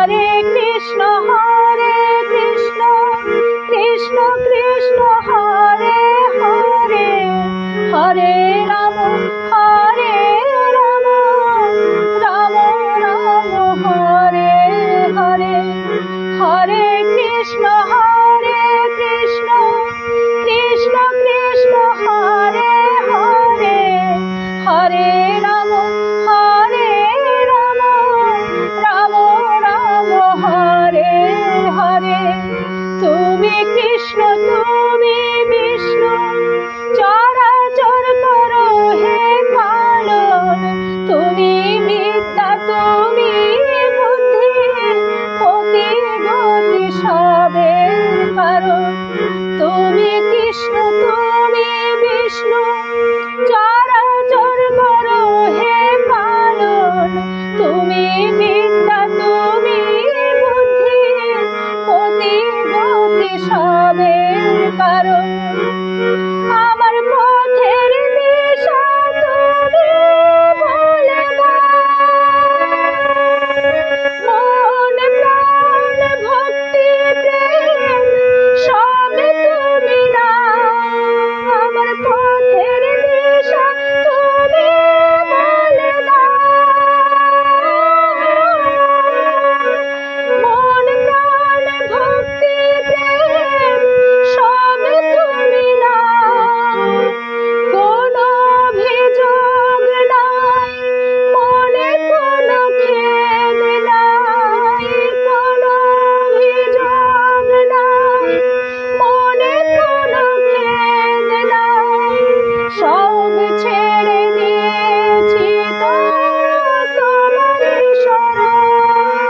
হরে কৃষ্ণ কৃষ্ণ কৃষ্ণ হরে হরে, হরে রাম রাম রাম হরে হরে। হরে কৃষ্ণ কৃষ্ণ কৃষ্ণ হরে হরে, হরে রাম রাম রাম হরে হরে। তুমি কৃষ্ণ তুমি বিষ্ণু, চরাচর করো হে পালন। তুমি বিদ্যা তুমি বুদ্ধি, অতি গতি সবের কারণ। তুমি কৃষ্ণ তুমি বিষ্ণু, চরাচর করো হে পালন। তুমি বিদ্যা তুমি বুদ্ধি, অতি গতি সবের কারণ। আমার পথের দিশা তুমি বলে দাও, মন প্রাণ ভক্তি প্রেম সবে তুমি দাও। আমার পথের দিশা তুমি বলে দাও, মন প্রাণ ভক্তি প্রেম সবে তুমি দাও। কোনো অভিযোগ নাই মনে, কোনো খেদ নাই, কোনো অভিযোগ নাই মনে, কোনো খেদ নাই। সব ছেড়ে দিয়েছি তো তোমারই শরণ।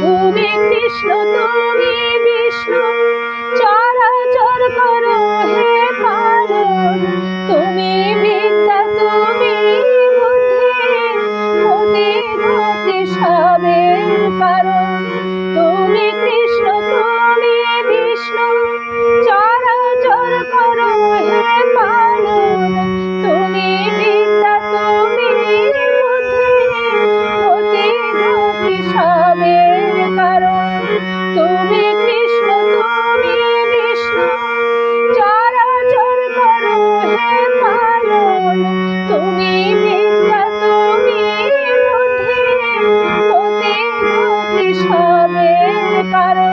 তুমি কৃষ্ণ তুমি বিষ্ণু, চরাচর করো হে পালন। তুমি বিদ্যা তুমি বুদ্ধি, অতি গতি সবের কারণ। তুমি কৃষ্ণ তুমি বিষ্ণু, চরাচর করো হে পালন। তুমি বিদ্যা তুমি বুদ্ধি, অতি গতি সবের কারণ। তুমি কৃষ্ণ তুমি বিষ্ণু, চরাচর করো হে পালন। তুমি বিদ্যা তুমি বুদ্ধি, অতি গতি সবের কারণ।